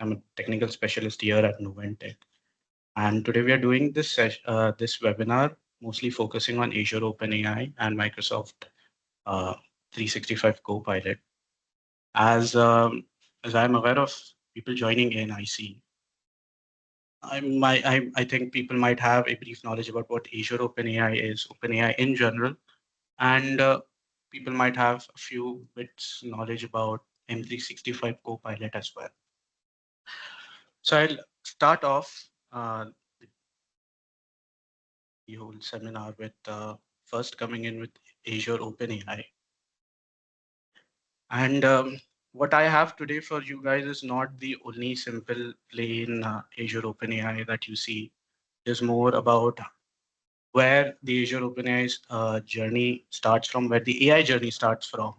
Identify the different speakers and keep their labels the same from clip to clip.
Speaker 1: I'm a technical specialist here at Noventiq. And today we are doing this webinar mostly focusing on Azure OpenAI and Microsoft uh, 365 Copilot. As as I'm aware of people joining in, I think people might have a brief knowledge about what Azure OpenAI is, OpenAI in general, and people might have a few bits knowledge about M365 Copilot as well. So I'll start off the whole seminar with first coming in with Azure OpenAI. And what I have today for you guys is not the only simple plain Azure OpenAI that you see. There's more about where the Azure OpenAI's journey starts from, where the AI journey starts from,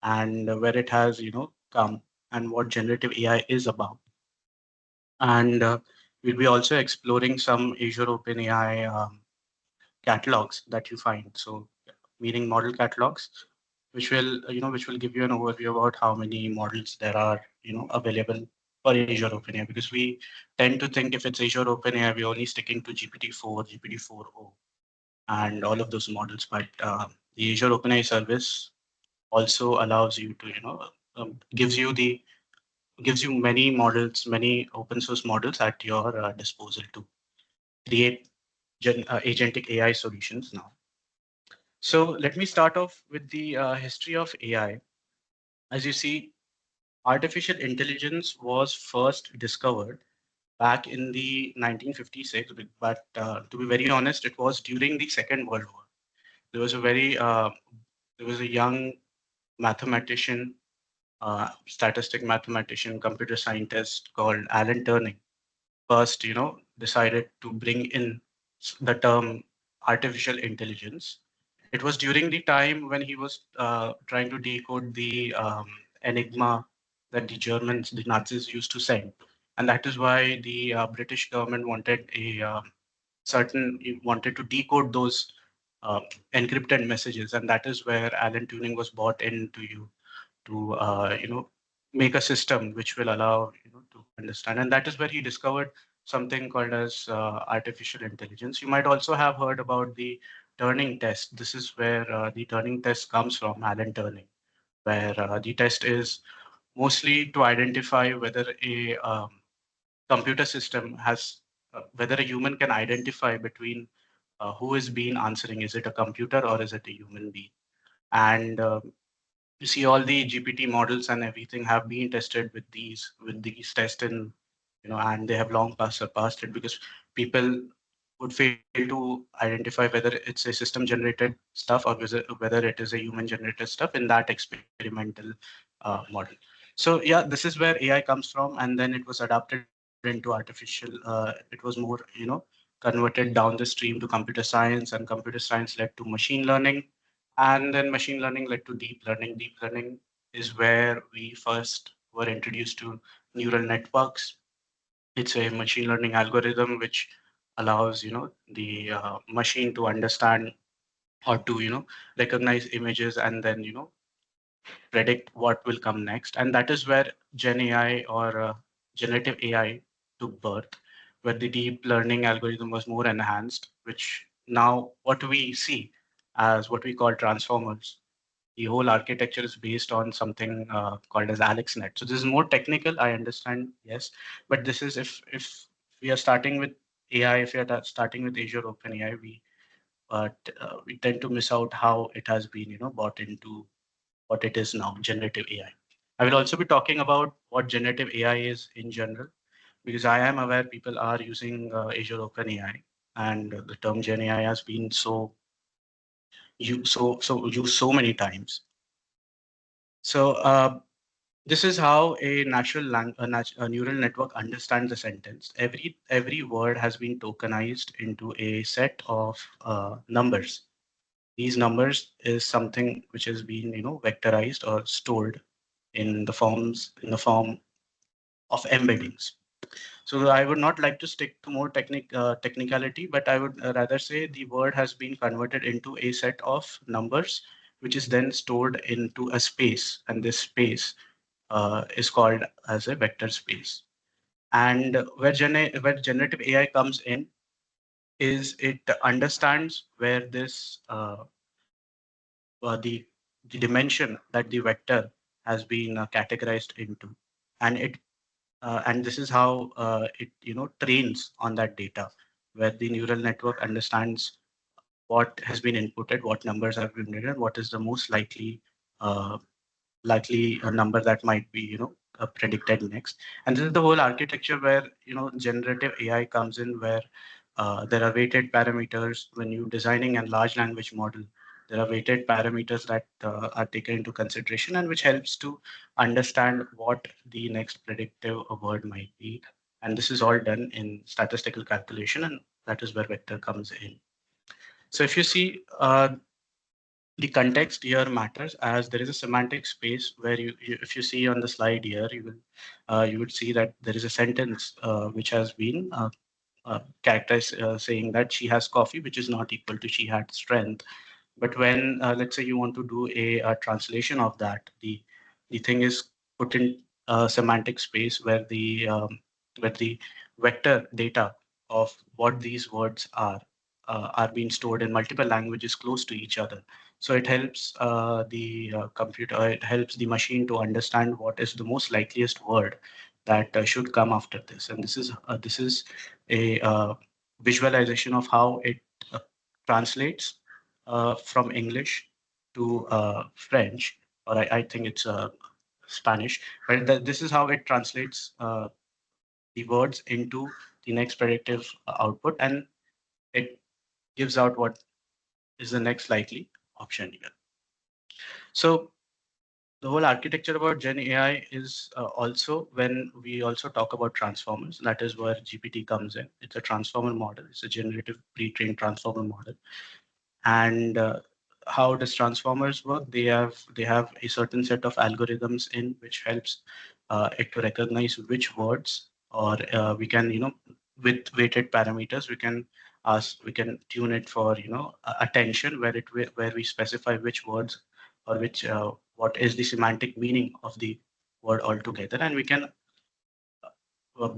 Speaker 1: and where it has, come, and what generative AI is about. And we'll be also exploring some Azure OpenAI catalogs that you find. So, meaning model catalogs, which will, which will give you an overview about how many models there are, available for Azure OpenAI. Because we tend to think if it's Azure OpenAI, we're only sticking to GPT-4, GPT-4o, and all of those models. But the Azure OpenAI service also allows you to, gives you many models, many open source models at your disposal to create agentic AI solutions now. So let me start off with the history of AI. As you see, artificial intelligence was first discovered back in the 1956, but to be very honest, it was during the Second World War. There was a there was a young mathematician, statistic mathematician, computer scientist called Alan Turing. First, decided to bring in the term artificial intelligence. It was during the time when he was trying to decode the enigma that the Germans, the Nazis, used to send, and that is why the British government wanted wanted to decode those uh, encrypted messages, and that is where Alan Turing was brought in to make a system which will allow to understand, and that is where he discovered something called as artificial intelligence. You might also have heard about the Turing test. This is where the Turing test comes from, Alan Turing, where the test is mostly to identify whether a computer system has whether a human can identify between who is being answering. Is it a computer or is it a human being? And you see all the GPT models and everything have been tested with these tests, and and they have long past surpassed it, because people would fail to identify whether it's a system generated stuff or whether it is a human generated stuff in that experimental model. So yeah, this is where AI comes from, and then it was adapted into artificial. It was more converted down the stream to computer science, and computer science led to machine learning, and then machine learning led to deep learning. Deep learning is where we first were introduced to neural networks. It's a machine learning algorithm which allows the machine to understand or to recognize images, and then predict what will come next. And that is where Gen AI, or generative AI, took birth, where the deep learning algorithm was more enhanced, which now what we see as what we call transformers. The whole architecture is based on something called as AlexNet. So this is more technical, I understand, yes, but this is if we are starting with AI, if we are starting with Azure OpenAI, we tend to miss out how it has been brought into what it is now, generative AI. I will also be talking about what generative AI is in general, because I am aware people are using Azure OpenAI, and the term Gen AI has been used so many times. So this is how a a neural network understands a sentence. Every word has been tokenized into a set of numbers. These numbers is something which has been vectorized or stored in the form of embeddings. So I would not like to stick to more technicality, but I would rather say the word has been converted into a set of numbers, which is then stored into a space, and this space is called as a vector space. And where generative AI comes in is it understands where this the dimension that the vector has been categorized into, and this is how it trains on that data, where the neural network understands what has been inputted, what numbers have been written, what is the most uh, likely a number that might be predicted next. And this is the whole architecture where generative AI comes in, where there are weighted parameters. When you designing a large language model, there are weighted parameters that are taken into consideration, and which helps to understand what the next predictive word might be. And this is all done in statistical calculation, and that is where vector comes in. So if you see, the context here matters, as there is a semantic space where if you see on the slide here, you would see that there is a sentence which has been characterized saying that she has coffee, which is not equal to she had strength. But when let's say you want to do a translation of that, the thing is put in semantic space where the vector data of what these words are being stored in multiple languages close to each other. So it helps the computer, it helps the machine to understand what is the most likeliest word that should come after this. And this is a visualization of how it uh, translates from English to French, or I think it's Spanish. But this is how it translates the words into the next predictive output, and it gives out what is the next likely option here. So the whole architecture about Gen AI is also, when we also talk about transformers, that is where GPT comes in. It's a transformer model. It's a generative pre-trained transformer model. And how does transformers work? They have a certain set of algorithms in which helps it to recognize which words, or we can with weighted parameters we can tune it for attention, where we specify which words, or which what is the semantic meaning of the word altogether, and we can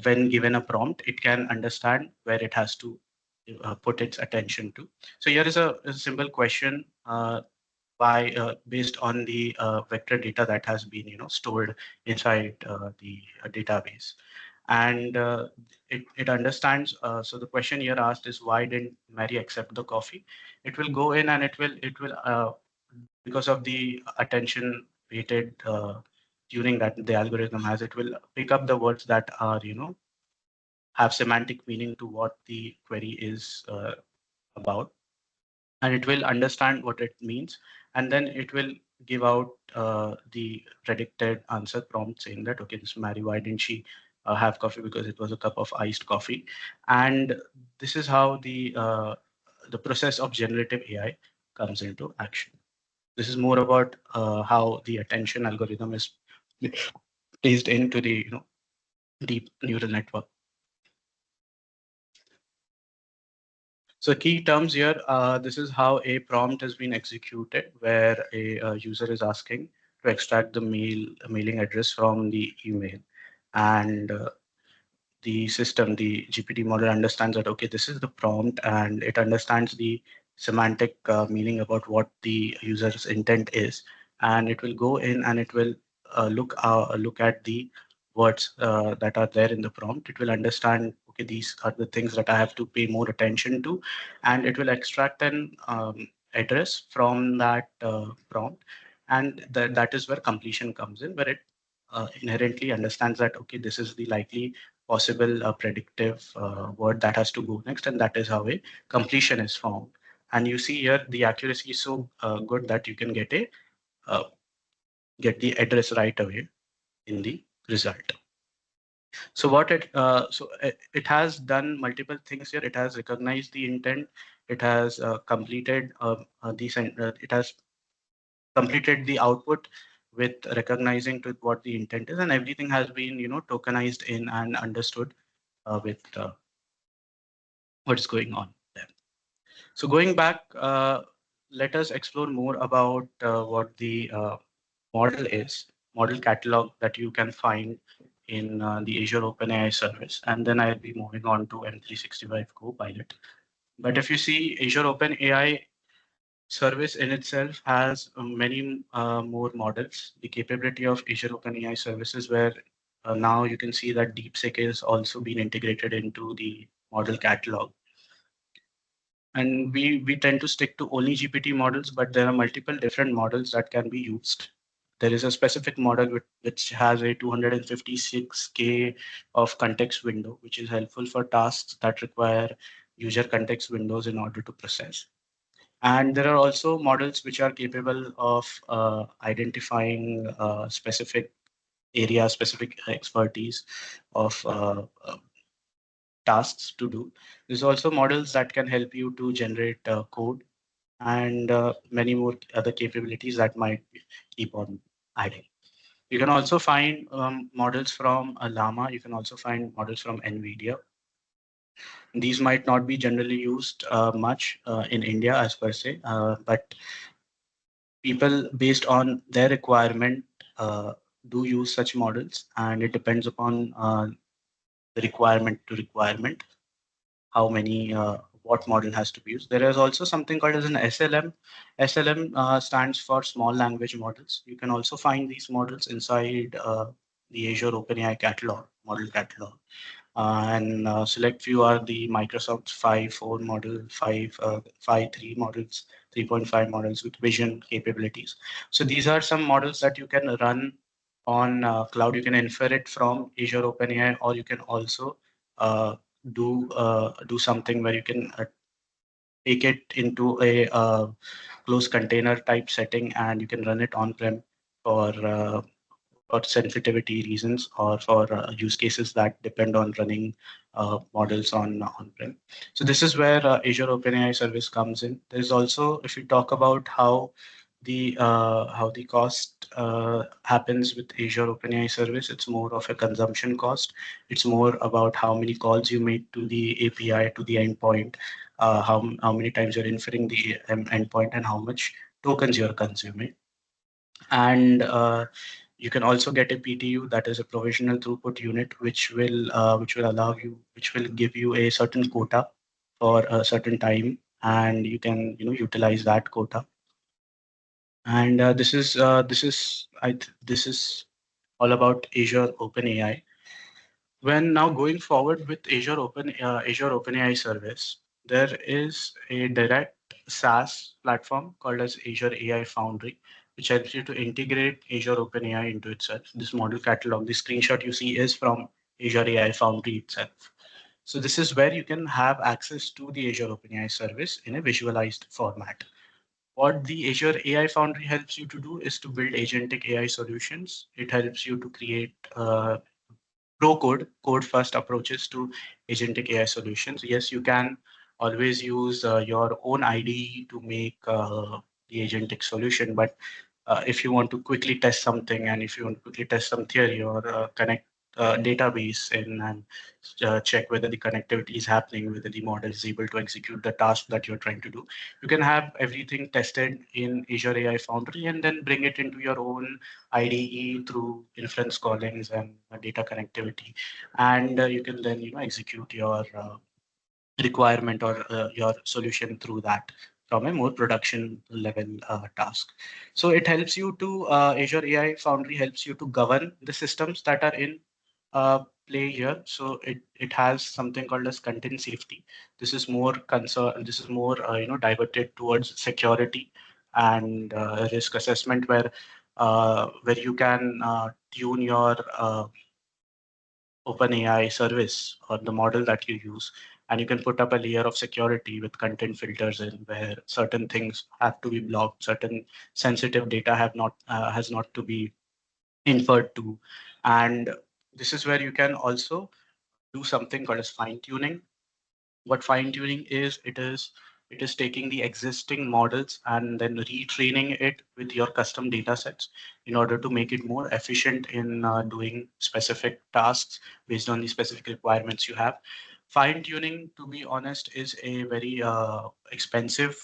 Speaker 1: when given a prompt, it can understand where it has to put its attention to. So here is a simple question based on the vector data that has been stored inside the database, and it understands. So the question here asked is, why didn't Mary accept the coffee? It will go in and it will because of the attention weighted tuning that the algorithm has, it will pick up the words that are have semantic meaning to what the query is about, and it will understand what it means, and then it will give out the predicted answer prompt saying that, okay, this Mary, why didn't she have coffee? Because it was a cup of iced coffee. And this is how the process of generative AI comes into action. This is more about how the attention algorithm is placed into the deep neural network. So key terms here, this is how a prompt has been executed, where a user is asking to extract the mailing address from the email. And the system, the GPT model understands that, okay, this is the prompt, and it understands the semantic meaning about what the user's intent is. And it will go in and it will look at the words that are there in the prompt. It will understand, okay, these are the things that I have to pay more attention to, and it will extract an address from that prompt. And that is where completion comes in, where it inherently understands that, okay, this is the likely possible predictive word that has to go next, and that is how a completion is formed. And you see here the accuracy is so good that you can uh, get the address right away in the result. So it has done multiple things here. It has recognized the intent. It has it has completed the output with recognizing to what the intent is, and everything has been tokenized in and understood with what is going on there. So going back, let us explore more about what the model is, model catalog that you can find in the Azure OpenAI service, and then I'll be moving on to M365 Copilot. But if you see, Azure OpenAI service in itself has many more models. The capability of Azure OpenAI services, where now you can see that DeepSeek is also being integrated into the model catalog. And we tend to stick to only GPT models, but there are multiple different models that can be used. There is a specific model which has a 256K of context window, which is helpful for tasks that require user context windows in order to process. And there are also models which are capable of identifying specific area, specific expertise of tasks to do. There's also models that can help you to generate code and many more other capabilities that might keep on adding. You can also find models from Llama. You can also find models from NVIDIA. These might not be generally used much in India as per se, but people based on their requirement do use such models, and it depends upon the requirement to requirement how many what model has to be used. There is also something called as an SLM. SLM stands for small language models. You can also find these models inside the Azure OpenAI catalog, model catalog. And select few are the Microsoft 5.4 model, 5.3 models, 3.5 models with vision capabilities. So these are some models that you can run on cloud. You can infer it from Azure OpenAI, or you can also uh, do something where you can take it into a closed container type setting, and you can run it on-prem for sensitivity reasons or for use cases that depend on running models on-prem. So this is where Azure OpenAI service comes in. There's also, if you talk about how the cost happens with Azure OpenAI service, it's more of a consumption cost. It's more about how many calls you make to the API, to the endpoint, how many times you're inferring the endpoint, and how much tokens you're consuming. And you can also get a PTU, that is a provisional throughput unit, which will allow you, which will give you a certain quota for a certain time, and you can utilize that quota. And this is all about Azure OpenAI. When now going forward with Azure OpenAI service, there is a direct SaaS platform called as Azure AI Foundry, which helps you to integrate Azure OpenAI into itself. This model catalog, the screenshot you see is from Azure AI Foundry itself. So this is where you can have access to the Azure OpenAI service in a visualized format. What the Azure AI Foundry helps you to do is to build agentic AI solutions. It helps you to create pro code first approaches to agentic AI solutions. Yes, you can always use your own IDE to make the agentic solution, but if you want to quickly test something, and if you want to quickly test some theory, or connect database in and check whether the connectivity is happening, whether the model is able to execute the task that you're trying to do, you can have everything tested in Azure AI Foundry and then bring it into your own IDE through inference callings and data connectivity, and you can then execute your requirement or your solution through that from a more production level task. So it helps you to Azure AI Foundry helps you to govern the systems that are in play here. So it has something called as content safety. This is more concern. This is more diverted towards security and risk assessment, where you can tune your OpenAI service or the model that you use, and you can put up a layer of security with content filters in, where certain things have to be blocked, certain sensitive data have not has not to be inferred to, and this is where you can also do something called as fine tuning. What fine tuning is, it is taking the existing models and then retraining it with your custom data sets in order to make it more efficient in doing specific tasks based on the specific requirements you have. Fine tuning, to be honest, is a very expensive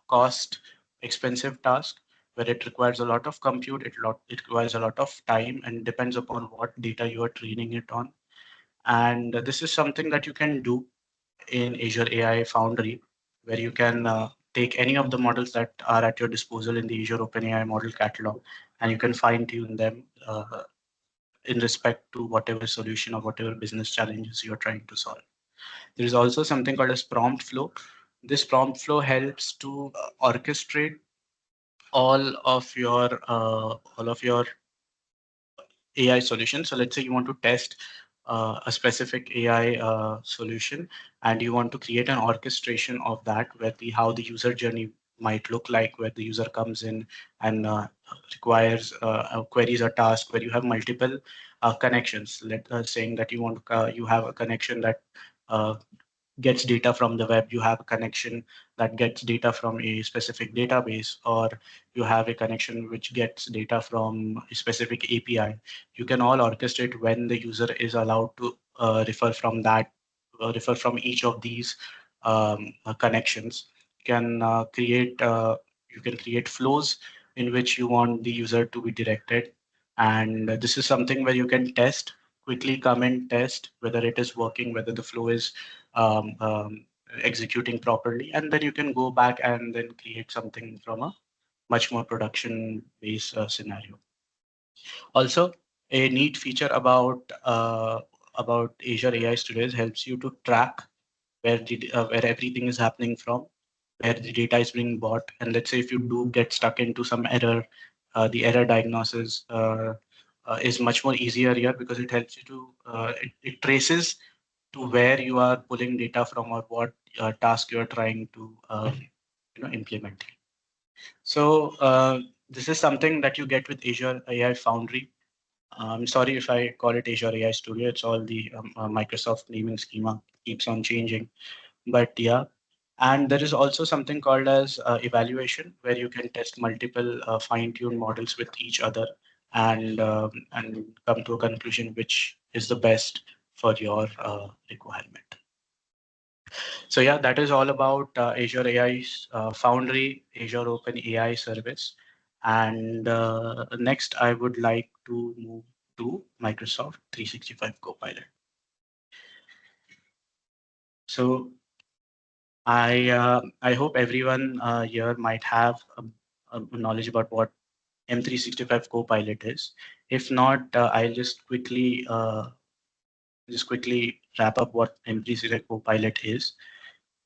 Speaker 1: cost expensive task. where it requires a lot of compute, it requires a lot of time, and depends upon what data you are training it on. And this is something that you can do in Azure AI Foundry, where you can take any of the models that are at your disposal in the Azure OpenAI model catalog, and you can fine tune them in respect to whatever solution or whatever business challenges you're trying to solve. There is also something called as prompt flow. This prompt flow helps to orchestrate all of your AI solution. So let's say you want to test a specific AI solution, and you want to create an orchestration of that, where the how the user journey might look like, where the user comes in and requires queries a task, where you have multiple connections. Let saying that you have a connection that uh, gets data from the web, you have a connection that gets data from a specific database, or you have a connection which gets data from a specific API. You can all orchestrate when the user is allowed to refer from each of these connections. You can create flows in which you want the user to be directed, and this is something where you can test quickly, come and test whether it is working, whether the flow is um, um, executing properly, and then you can go back and then create something from a much more production based scenario. Also, a neat feature about Azure AI Studios helps you to track where everything is happening from, where the data is being bought, and let's say if you do get stuck into some error, the error diagnosis is much more easier here, because it helps you to it traces to where you are pulling data from, or what task you are trying to implement. So this is something that you get with Azure AI Foundry. I'm sorry if I call it Azure AI Studio. It's all the Microsoft naming schema keeps on changing. But yeah, and there is also something called as evaluation, where you can test multiple fine-tuned models with each other, and come to a conclusion which is the best for your requirement. So yeah, that is all about Azure AI's Foundry, Azure Open AI service. And next, I would like to move to Microsoft 365 Copilot. So I hope everyone here might have a knowledge about what M365 Copilot is. If not, I'll just quickly wrap up what M365 Copilot is.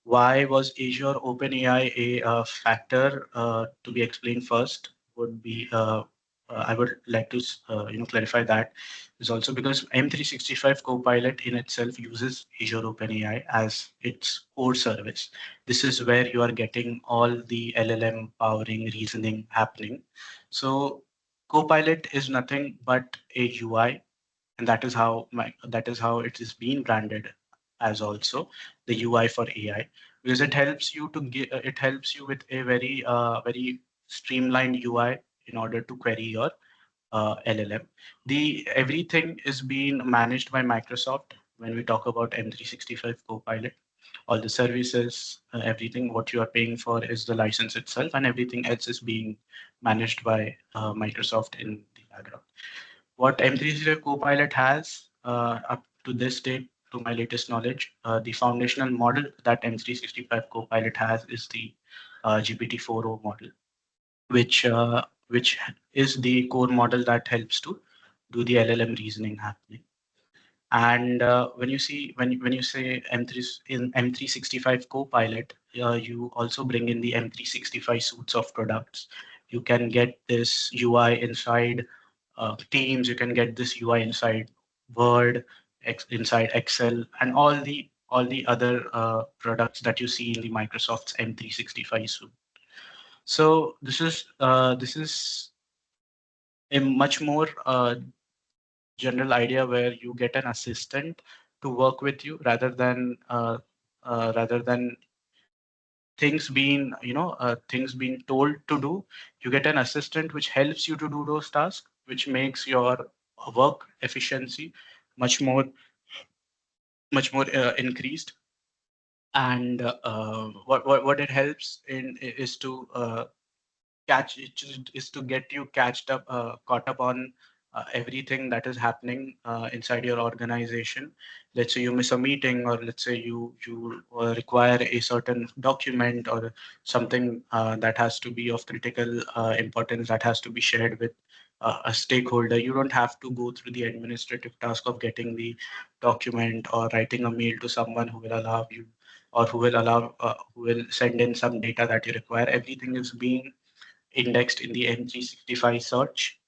Speaker 1: Why was Azure OpenAI a factor to be explained first? Would be I would like to clarify that is also because M365 Copilot in itself uses Azure OpenAI as its core service. This is where you are getting all the LLM powering reasoning happening. So Copilot is nothing but a UI, and that is how it is being branded as also the UI for AI, because it helps you with a very streamlined UI in order to query your LLM. The everything is being managed by Microsoft when we talk about M365 Copilot. All the services, everything what you are paying for is the license itself, and everything else is being managed by Microsoft in the background. What M365 Copilot has up to this date, to my latest knowledge, the foundational model that M365 Copilot has is the GPT-4o model, which is the core model that helps to do the LLM reasoning happening. And when you say M3 in M365 Copilot, you also bring in the M365 suites of products. You can get this UI inside Teams. You can get this UI inside Word, inside Excel, and all the other products that you see in the Microsoft's M365 suite. So this is a much more general idea, where you get an assistant to work with you, rather than things being told to do. You get an assistant which helps you to do those tasks, which makes your work efficiency much more increased. And what it helps in is to catch is to get you caught up on everything that is happening inside your organization. Let's say you miss a meeting, or let's say you require a certain document or something that has to be of critical importance, that has to be shared with a stakeholder. You don't have to go through the administrative task of getting the document or writing a mail to someone who will allow you, or who will send in some data that you require. Everything is being indexed in the M365 search,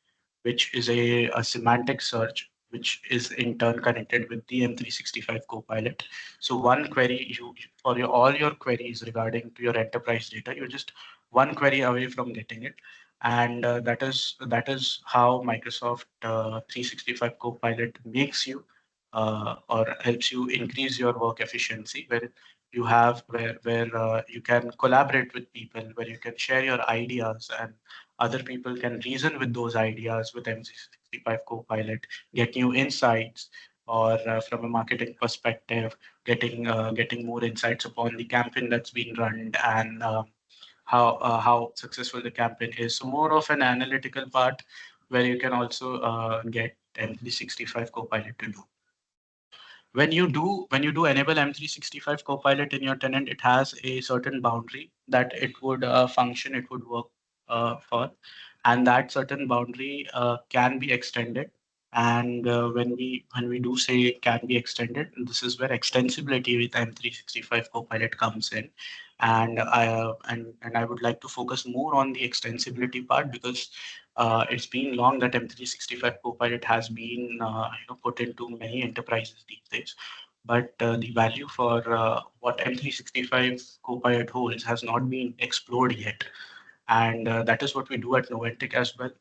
Speaker 1: which is a semantic search, which is in turn connected with the M365 Copilot. So one query, for all your queries regarding to your enterprise data, you're just one query away from getting it. And that is how Microsoft 365 Copilot makes you or helps you increase your work efficiency, where you can collaborate with people, where you can share your ideas, and other people can reason with those ideas with M365 Copilot, get new insights, or from a marketing perspective, getting more insights upon the campaign that's been run, and how successful the campaign is. So more of an analytical part, where you can also get M365 Copilot to do. When you do enable M365 Copilot in your tenant, it has a certain boundary that it would function, it would work for, and that certain boundary can be extended. And when we do say it can be extended, this is where extensibility with M365 Copilot comes in. And I would like to focus more on the extensibility part, because it's been long that M365 Copilot has been put into many enterprises these days. But the value for what M365 Copilot holds has not been explored yet, and that is what we do at Noventiq as well.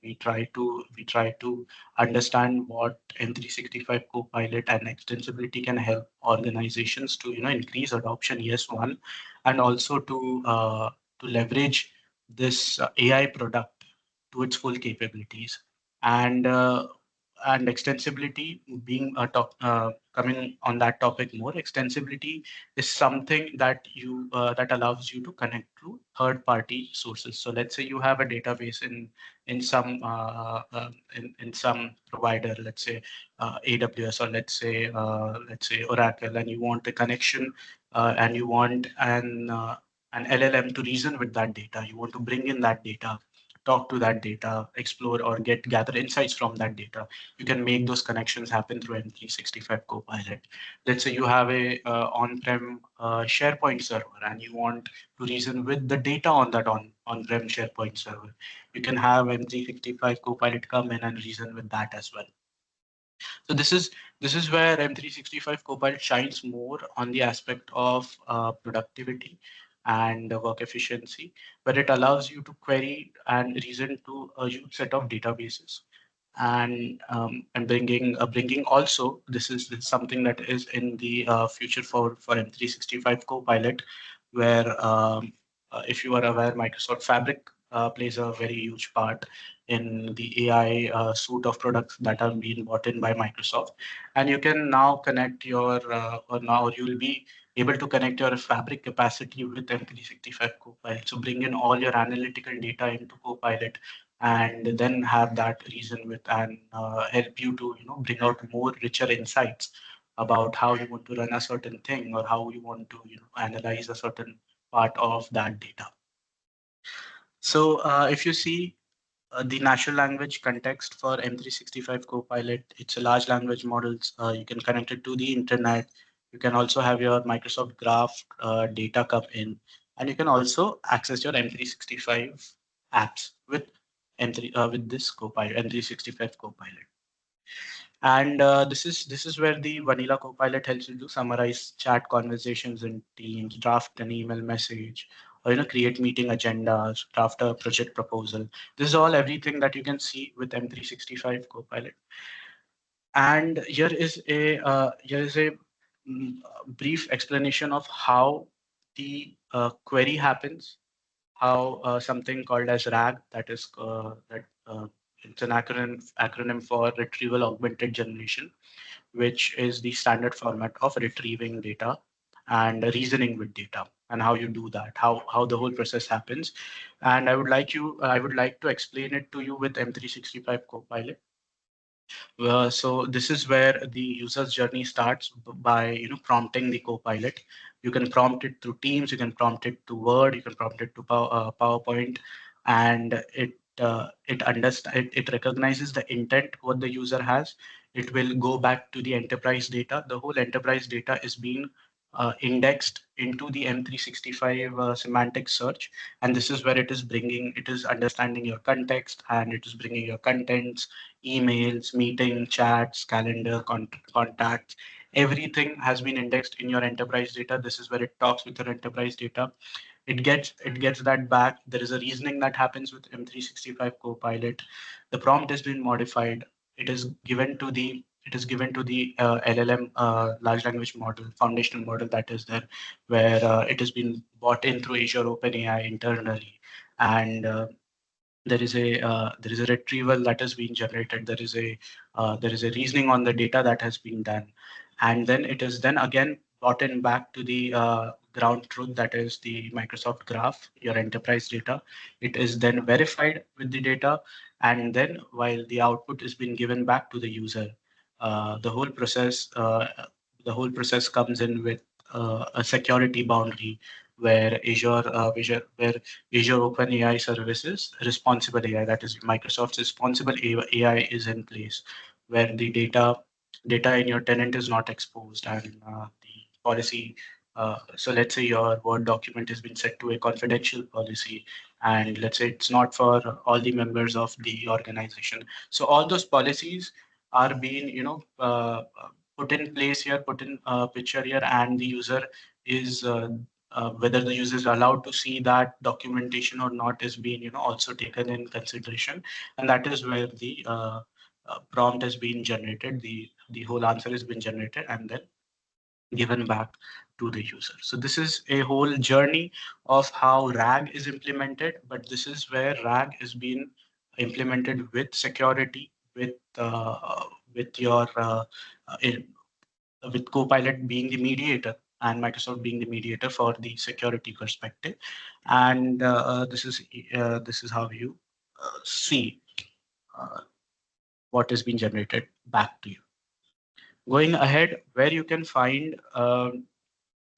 Speaker 1: We try to understand what M365 Copilot and extensibility can help organizations to increase adoption. Yes, one, and also to leverage this AI product to its full capabilities. And uh, and extensibility being a coming on that topic more, extensibility is something that allows you to connect to third party sources. So let's say you have a database in some provider, let's say AWS, or let's say Oracle, and you want a connection, and you want an LLM to reason with that data. You want to bring in that data, talk to that data, explore or gather insights from that data. You can make those connections happen through M365 Copilot. Let's say you have a on-prem SharePoint server, and you want to reason with the data on that on-prem SharePoint server. You can have M365 Copilot come in and reason with that as well. So this is where M365 Copilot shines more on the aspect of productivity and work efficiency, where it allows you to query and reason to a huge set of databases. And bringing also, this is something that is in the future for M365 Copilot, where if you are aware, Microsoft Fabric plays a very huge part in the AI suite of products that are being bought in by Microsoft. And you can now connect or now you will be able to connect your Fabric capacity with M365 Copilot. So bring in all your analytical data into Copilot, and then have that reason with, and help you to bring out more richer insights about how you want to run a certain thing, or how you want to analyze a certain part of that data. So if you see the natural language context for M365 Copilot, it's a large language models. You can connect it to the internet. You can also have your Microsoft Graph data come in, and you can also access your M365 apps with with this Copilot, M365 Copilot. And this is where the vanilla Copilot helps you to summarize chat conversations in Teams, draft an email message, or create meeting agendas, draft a project proposal. This is all everything that you can see with M365 Copilot. And here is a brief explanation of how the query happens, how something called as RAG, that it's an acronym for Retrieval Augmented Generation, which is the standard format of retrieving data. and reasoning with data, and how you do that, how the whole process happens. And I would like to explain it to you with M365 Copilot. So this is where the user's journey starts by prompting the Copilot. You can prompt it through Teams, you can prompt it to Word, you can prompt it to PowerPoint, and it recognizes the intent what the user has. It will go back to the enterprise data. The whole enterprise data is being indexed into the M365 semantic search, and this is where it is understanding your context, and it is bringing your contents, emails, meeting, chats, calendar, contacts. Everything has been indexed in your enterprise data. This is where it talks with your enterprise data. It gets that back. There is a reasoning that happens with M365 Copilot. The prompt has been modified. It is given to the LLM, large language model, foundational model that is there, where it has been brought in through Azure OpenAI internally, and there is a retrieval that has been generated. There is a reasoning on the data that has been done, and then it is then again brought in back to the ground truth, that is the Microsoft graph, your enterprise data. It is then verified with the data, and then while the output is being given back to the user, uh, the whole process uh, the whole process comes in with a security boundary where Azure OpenAI services, responsible AI, that is Microsoft's responsible AI, is in place, where the data in your tenant is not exposed, and the policy. So let's say your Word document has been set to a confidential policy, and let's say it's not for all the members of the organization. So all those policies are being, put in place here, put in picture here, and the user is whether the user is allowed to see that documentation or not is being also taken in consideration, and that is where the prompt has been generated, the whole answer has been generated, and then given back to the user. So this is a whole journey of how RAG is implemented, but this is where RAG is being implemented with security, with your with Copilot being the mediator and Microsoft being the mediator for the security perspective. And this is how you see uh, what has been generated back to you. Going ahead, where you can find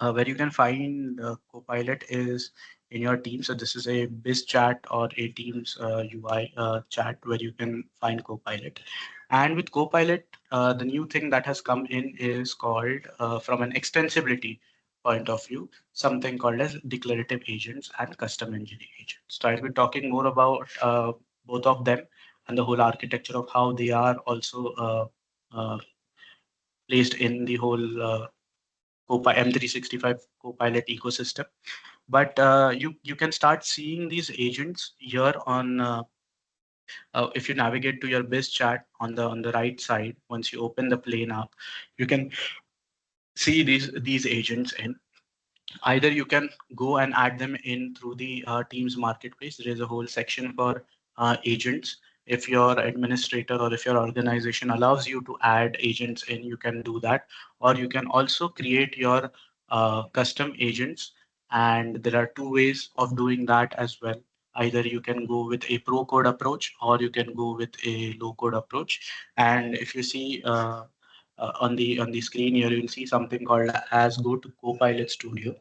Speaker 1: Copilot is in your team. So this is a biz chat or a Teams UI chat where you can find Copilot. And with Copilot, the new thing that has come in is called, from an extensibility point of view, something called as declarative agents and custom engineering agents. So I'll be talking more about both of them and the whole architecture of how they are also placed in the whole M365 Copilot ecosystem. But you can start seeing these agents here on if you navigate to your biz chat on the right side. Once you open the plane up, you can see these agents in. Either you can go and add them in through the Teams marketplace. There is a whole section for agents. If your administrator or if your organization allows you to add agents in, you can do that. Or you can also create your custom agents. And there are two ways of doing that as well. Either you can go with a pro code approach, or you can go with a low code approach. And if you see on the screen here, you'll see something called as Go to Copilot Studio.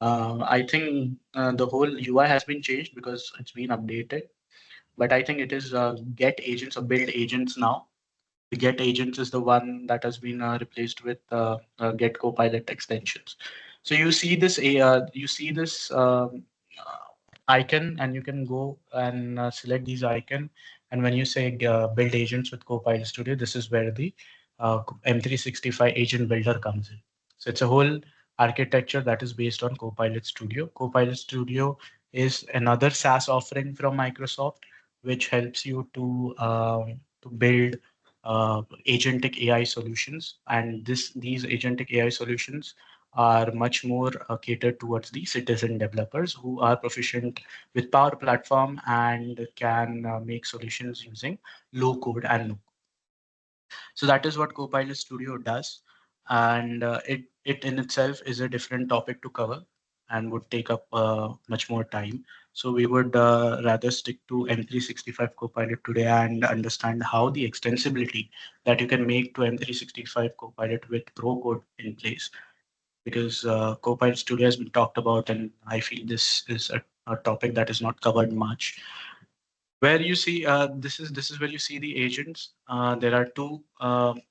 Speaker 1: I think the whole UI has been changed because it's been updated, but I think it is get agents or build agents now. The get agents is the one that has been replaced with get Copilot extensions. So you see this icon, and you can go and select these icon. And when you say build agents with Copilot Studio, this is where the M365 agent builder comes in. So it's a whole architecture that is based on Copilot Studio. Copilot Studio is another SaaS offering from Microsoft, which helps you to build agentic AI solutions. And these agentic AI solutions are much more catered towards the citizen developers who are proficient with Power Platform and can make solutions using low code and no. So that is what Copilot Studio does, and it in itself is a different topic to cover and would take up much more time. So we would rather stick to M365 Copilot today and understand how the extensibility that you can make to M365 Copilot with Pro Code in place. Because Copilot Studio has been talked about, and I feel this is a topic that is not covered much. Where you see this is where you see the agents. There are two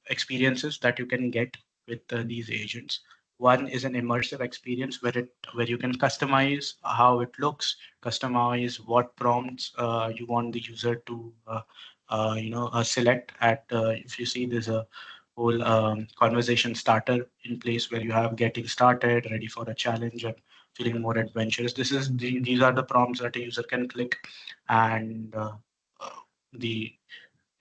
Speaker 1: experiences that you can get with these agents. One is an immersive experience where you can customize how it looks, customize what prompts you want the user to select. At if you see, there's a whole conversation starter in place where you have getting started, ready for a challenge, and feeling more adventurous. These are the prompts that a user can click, and uh, the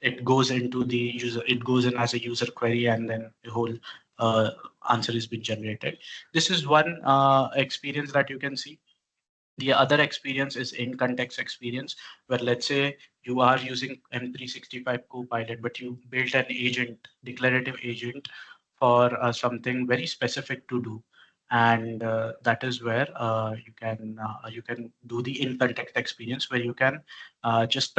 Speaker 1: it goes into the user. It goes in as a user query, and then the whole uh, answer is being generated. This is one experience that you can see. The other experience is in context experience, where let's say you are using M365 Copilot, but you built an agent, declarative agent for something very specific to do. And that is where you can do the in context experience, where you can just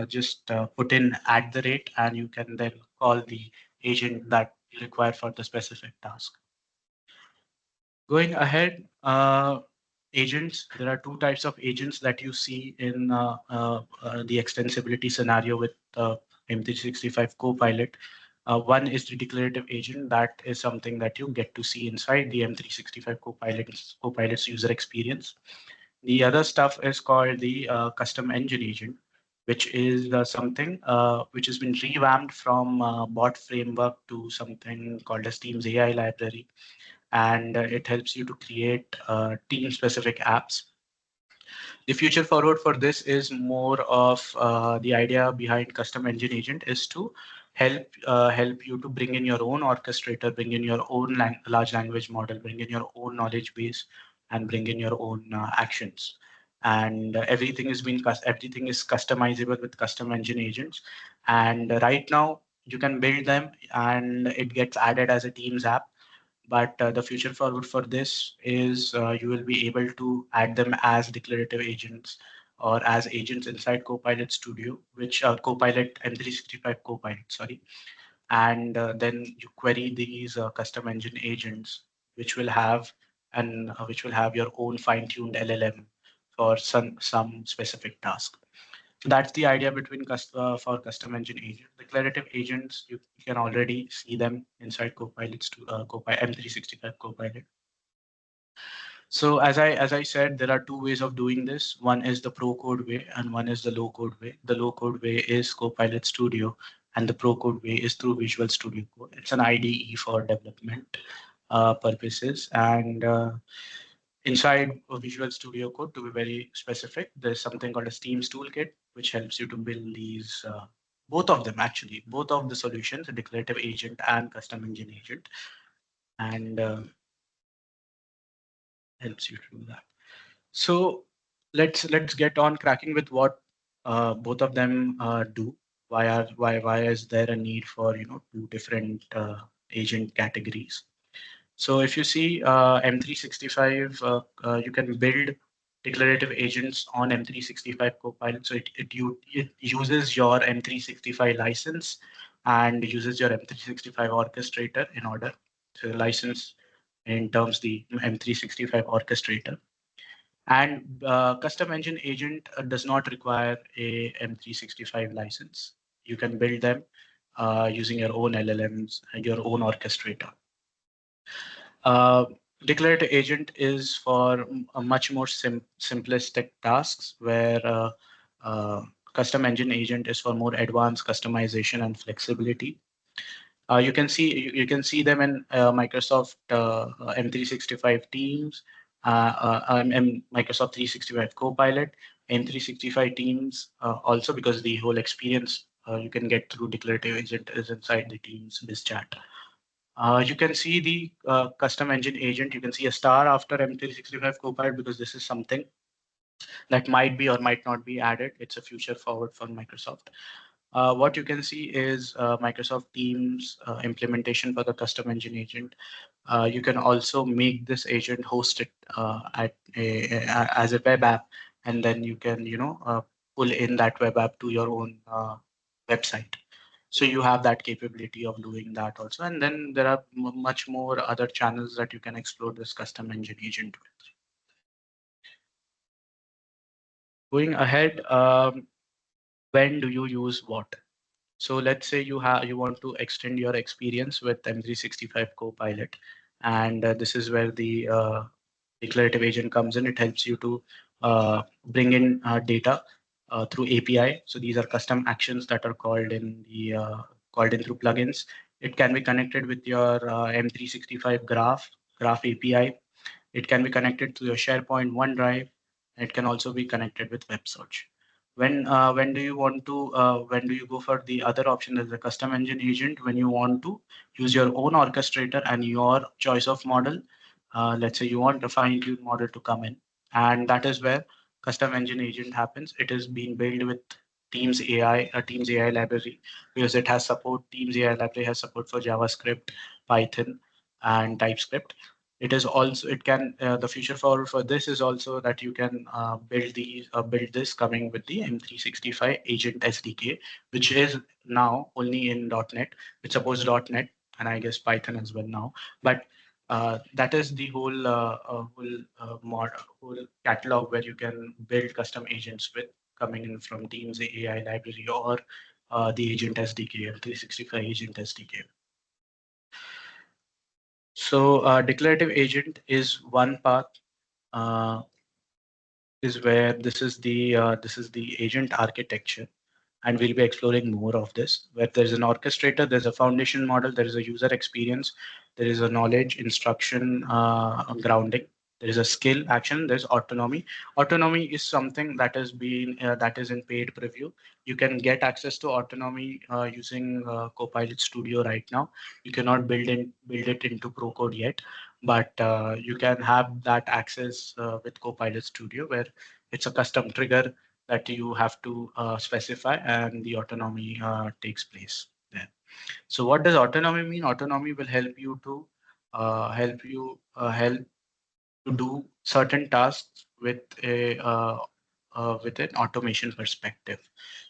Speaker 1: just put in at the rate, and you can then call the agent that you require for the specific task. Going ahead, agents, there are two types of agents that you see in the extensibility scenario with M365 Copilot. One is the declarative agent. That is something that you get to see inside the M365 Copilot's user experience. The other stuff is called the custom engine agent, which is something which has been revamped from bot framework to something called as Teams AI library, and it helps you to create team specific apps. The future forward for this is more of the idea behind custom engine agent is to help you to bring in your own orchestrator, bring in your own large language model, bring in your own knowledge base, and bring in your own actions. And everything is customizable with custom engine agents. And right now you can build them, and it gets added as a Teams app. But the future forward for this is you will be able to add them as declarative agents or as agents inside Copilot Studio, which Copilot M365 Copilot, sorry. And then you query these custom engine agents, which will have which will have your own fine-tuned LLM for some specific task. So that's the idea between for custom engine agent. Declarative agents, you can already see them inside Copilot's to Copilot M365 Copilot. So as I said, there are two ways of doing this. One is the pro code way, and one is the low code way. The low code way is Copilot Studio, and the pro code way is through Visual Studio Code. It's an IDE for development purposes, and inside of Visual Studio Code, to be very specific, there's something called a Teams toolkit, which helps you to build these, both of them actually, both of the solutions, a declarative agent and custom engine agent, and helps you to do that. So let's get on cracking with what both of them do. Why is there a need for two different agent categories? So if you see M365, you can build declarative agents on M365 Copilot. So it uses your M365 license and uses your M365 orchestrator in order to license in terms the M365 orchestrator. And custom engine agent does not require a M365 license. You can build them using your own LLMs and your own orchestrator. Uh, Declarative agent is for a much more simplistic tasks, where custom engine agent is for more advanced customization and flexibility. You can see them in Microsoft M365 Teams, and Microsoft 365 Copilot, M365 Teams also, because the whole experience you can get through declarative agent is inside the Teams biz chat. You can see the custom engine agent. You can see a star after M365 Copilot, because this is something that might be or might not be added. It's a future forward for Microsoft. What you can see is Microsoft Teams implementation for the custom engine agent. You can also make this agent host it as a web app, and then you can pull in that web app to your own website. So you have that capability of doing that also, and then there are much more other channels that you can explore this custom engine agent with. Going ahead, when do you use what? So let's say you want to extend your experience with M365 Copilot, and this is where the declarative agent comes in. It helps you to bring in data through API. So these are custom actions that are called in through plugins. It can be connected with your M365 Graph API. It can be connected to your SharePoint, OneDrive. And it can also be connected with web search. When do you want to when do you go for the other option as a custom engine agent? When you want to use your own orchestrator and your choice of model. Let's say you want a fine-tuned model to come in, and that is where custom engine agent happens. It is being built with Teams AI, a Teams AI library, because it has support. Teams AI library has support for JavaScript, Python, and TypeScript. It is also it can the future for this is also that you can build this coming with the M365 agent SDK, which is now only in .NET. It supports .NET and I guess Python as well now. But that is the whole catalog where you can build custom agents with, coming in from Teams AI library or the agent SDK, M365 agent SDK. So declarative agent is one path, uh, is where this is the agent architecture, and we'll be exploring more of this. Where there's an orchestrator, there's a foundation model, there is a user experience, there is a knowledge, instruction, grounding. There is a skill, action. There's autonomy. Autonomy is something that has been that is in paid preview. You can get access to autonomy using Copilot Studio right now. You cannot build it into Pro Code yet, but you can have that access with Copilot Studio, where it's a custom trigger that you have to specify, and the autonomy takes place there. So what does autonomy mean? Autonomy will help you to help to do certain tasks with an automation perspective.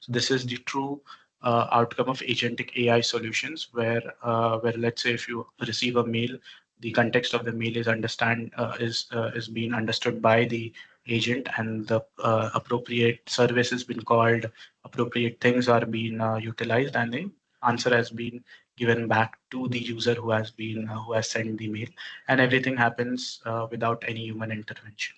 Speaker 1: So this is the true outcome of agentic AI solutions, where let's say if you receive a mail, the context of the mail is being understood by the agent, and the appropriate service has been called, appropriate things are being utilized, and the answer has been given back to the user who has sent the mail, and everything happens without any human intervention.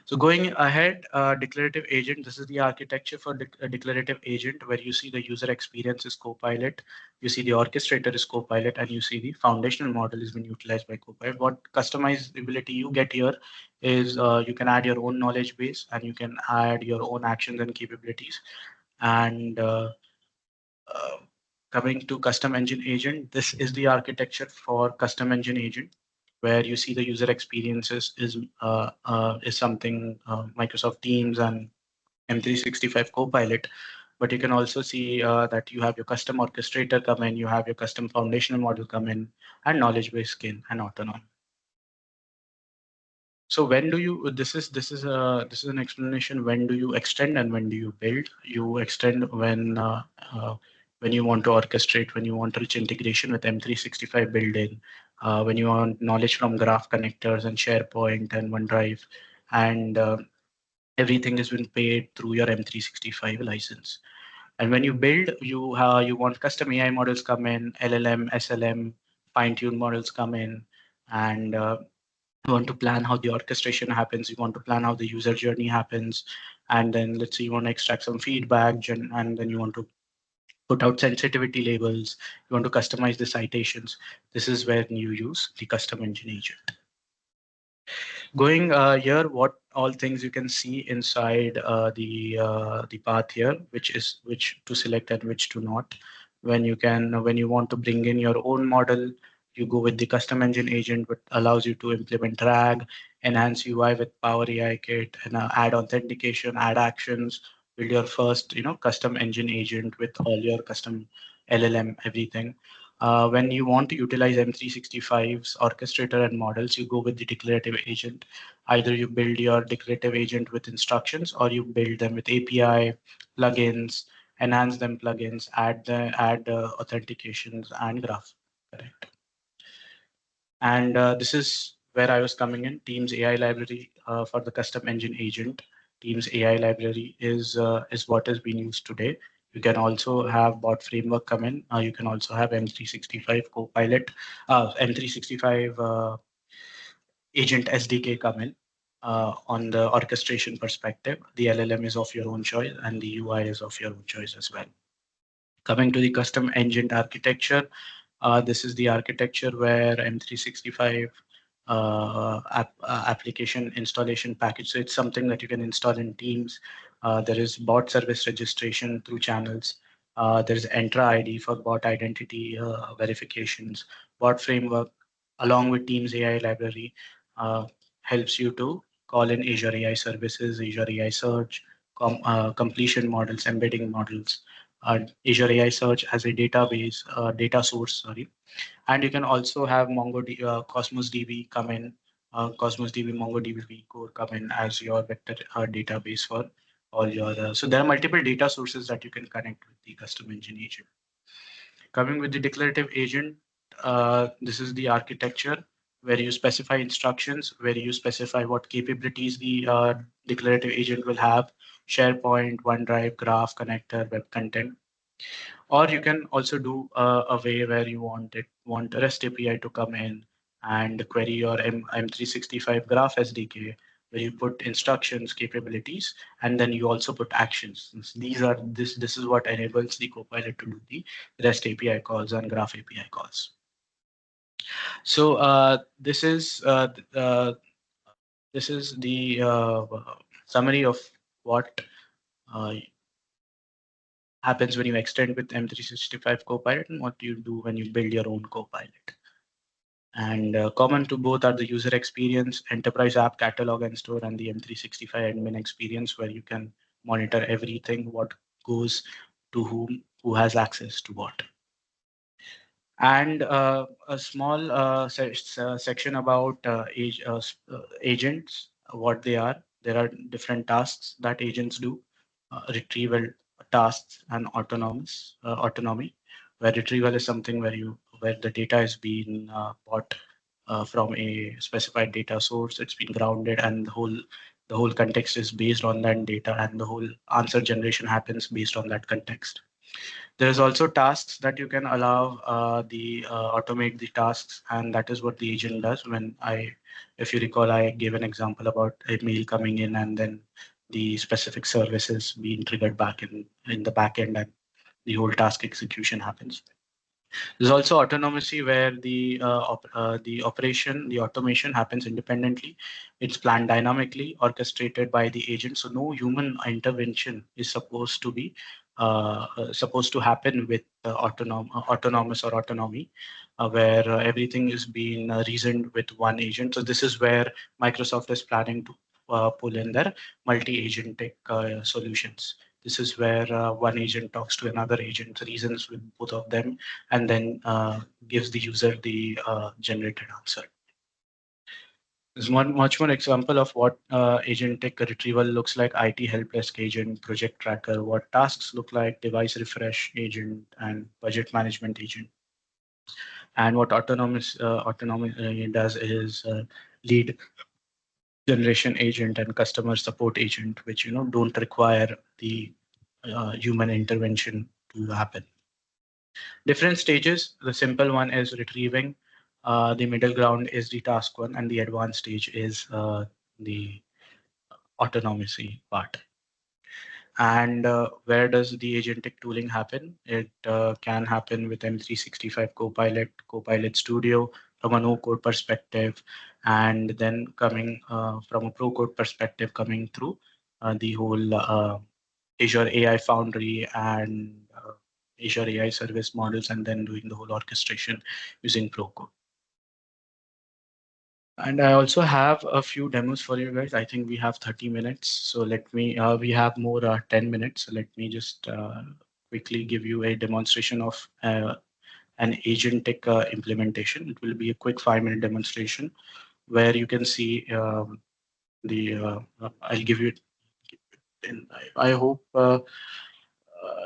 Speaker 1: So going ahead, declarative agent, this is the architecture for a declarative agent, where you see the user experience is Copilot, you see the orchestrator is Copilot, and you see the foundational model is being utilized by Copilot. What customizability you get here is you can add your own knowledge base, and you can add your own actions and capabilities. And uh, coming to custom engine agent, this is the architecture for custom engine agent, where you see the user experiences is something Microsoft Teams and M365 Copilot. But you can also see that you have your custom orchestrator come in, you have your custom foundational model come in, and knowledge base skin and autonomy. So when do you, this is an explanation, when do you extend and when do you build? You extend when you want to orchestrate, when you want rich integration with M365 built-in, when you want knowledge from graph connectors and SharePoint and OneDrive, and everything has been paid through your M365 license. And when you build, you want custom AI models come in, LLM, SLM, fine-tuned models come in, and you want to plan how the orchestration happens, you want to plan how the user journey happens, and then let's say you want to extract some feedback, and then you want to put out sensitivity labels, you want to customize the citations. This is where you use the custom engine agent. Going here, what all things you can see inside the path here, which to select and which to not. When you want to bring in your own model, you go with the custom engine agent, which allows you to implement RAG, enhance UI with Power AI Kit, and add authentication, add actions, build your first custom engine agent with all your custom LLM everything. When you want to utilize M365's orchestrator and models, you go with the declarative agent. Either you build your declarative agent with instructions, or you build them with API plugins, enhance them plugins, add authentications and graph. Correct. And this is where I was coming in. Teams AI library for the custom engine agent. Teams AI library is what is being used today. You can also have bot framework come in. You can also have M365 Copilot, M365 agent SDK come in. On the orchestration perspective, the LLM is of your own choice and the UI is of your own choice as well. Coming to the custom engine architecture, this is the architecture where M365 application installation package. So it's something that you can install in Teams. There is bot service registration through channels. There is Entra ID for bot identity verifications. Bot framework, along with Teams AI library, uh, helps you to call in Azure AI services, Azure AI search, completion models, embedding models. Azure AI search as a database, data source, sorry, and you can also have Cosmos DB come in, Cosmos DB, MongoDB core come in as your vector database for all your. So there are multiple data sources that you can connect with the custom engine agent. Coming with the declarative agent, this is the architecture where you specify instructions, where you specify what capabilities the declarative agent will have: SharePoint, OneDrive, Graph, connector, web content. Or you can also do a way where you want a REST API to come in and query your M365 Graph SDK, where you put instructions, capabilities, and then you also put actions. This is what enables the Copilot to do the REST API calls and Graph API calls. So this is the summary of what uh, happens when you extend with M365 Copilot and what you do when you build your own Copilot. And common to both are the user experience, enterprise app catalog and store, and the M365 admin experience, where you can monitor everything, what goes to whom, who has access to what. And a small section about agents, what they are. There are different tasks that agents do, retrieval tasks and autonomy, where retrieval is something where the data is being bought from a specified data source. It's been grounded, and the whole context is based on that data, and the whole answer generation happens based on that context. There's also tasks that you can allow the automate the tasks, and that is what the agent does. If you recall, I gave an example about a mail coming in and then the specific services being triggered back in the back end, and the whole task execution happens. There's also autonomy where the automation happens independently. It's planned dynamically, orchestrated by the agent. So no human intervention is supposed to happen with autonomous or autonomy, where everything is being reasoned with one agent. So this is where Microsoft is planning to pull in their multi-agentic solutions. This is where one agent talks to another agent, reasons with both of them, and then gives the user the generated answer. There's one much more example of what agentic retrieval looks like: IT help desk agent, project tracker, what tasks look like, device refresh agent, and budget management agent. And what autonomy does is lead generation agent and customer support agent, which don't require the human intervention to happen. Different stages. The simple one is retrieving. The middle ground is the task one, and the advanced stage is the autonomy part. And where does the agentic tooling happen? It can happen with M365 Copilot, Copilot Studio from a no-code perspective, and then coming from a pro-code perspective, coming through the whole Azure AI Foundry and Azure AI service models, and then doing the whole orchestration using Procode. And I also have a few demos for you guys. I think we have 30 minutes. So we have more 10 minutes. So let me just quickly give you a demonstration of an agentic implementation. It will be a quick 5-minute demonstration where you can see the. I'll give you. And I hope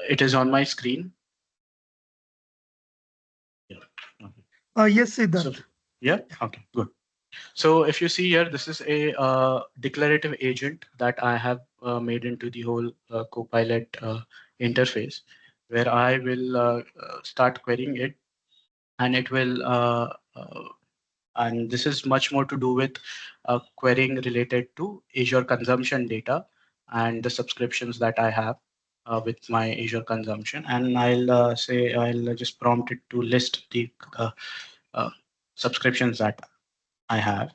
Speaker 1: it is on my screen. Yeah. Okay.
Speaker 2: Yes,
Speaker 1: So
Speaker 2: Siddharth.
Speaker 1: yeah. Okay. Good. So if you see here, this is a declarative agent that I have made into the whole Copilot interface, where I will start querying it, and it will and this is much more to do with querying related to Azure consumption data and the subscriptions that I have with my Azure consumption. And I'll say I'll just prompt it to list the uh, subscriptions that I have.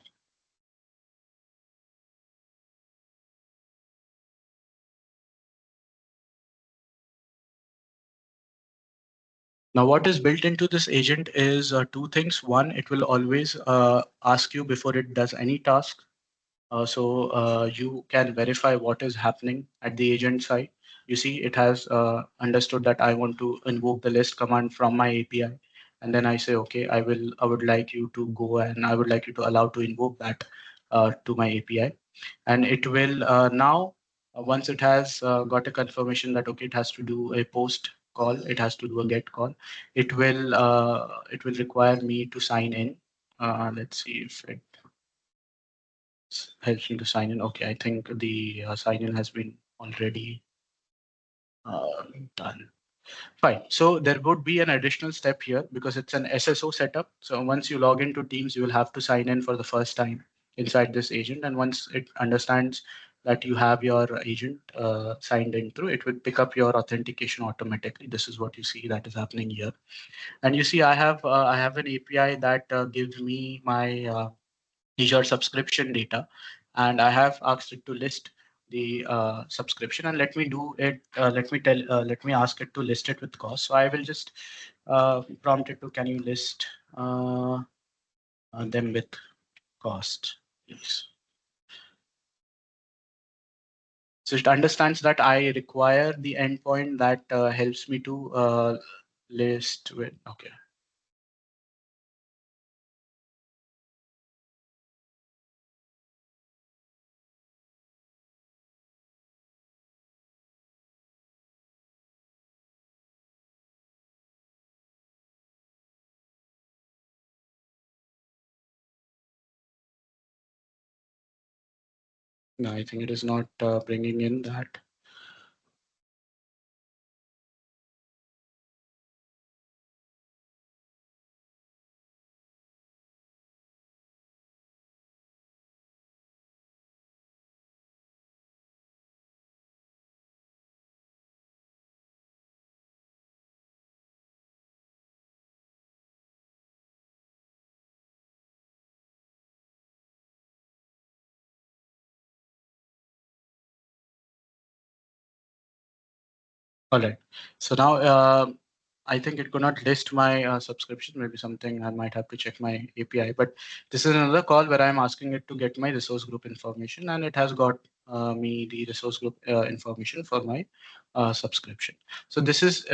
Speaker 1: Now, what is built into this agent is two things. One, it will always ask you before it does any task. So you can verify what is happening at the agent side. You see, it has understood that I want to invoke the list command from my API. And then I say, okay, I would like you to go and I would like you to allow to invoke that to my API. And it will now, once it has got a confirmation that, okay, it has to do a post call, it has to do a get call, it will require me to sign in. Let's see if it helps me to sign in. Okay, I think the sign in has been already uh, done. Fine. So there would be an additional step here because it's an SSO setup. So once you log into Teams, you will have to sign in for the first time inside this agent. And once it understands that you have your agent signed in through, it will pick up your authentication automatically. This is what you see that is happening here. And you see, I have an API that gives me my Azure subscription data, and I have asked it to list the subscription. And let me do it. Let me ask it to list it with cost. So I will just prompt it to, can you list them with cost, please? So it understands that I require the endpoint that helps me to list with. Okay. No, I think it is not bringing in that. All right. So now I think it could not list my subscription. Maybe something I might have to check my API. But this is another call where I'm asking it to get my resource group information, and it has got me the resource group information for my subscription. So this is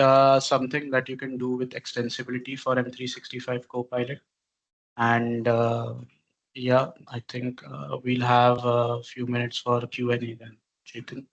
Speaker 1: something that you can do with extensibility for M365 Copilot. And yeah, I think we'll have a few minutes for Q&A then, Chetan.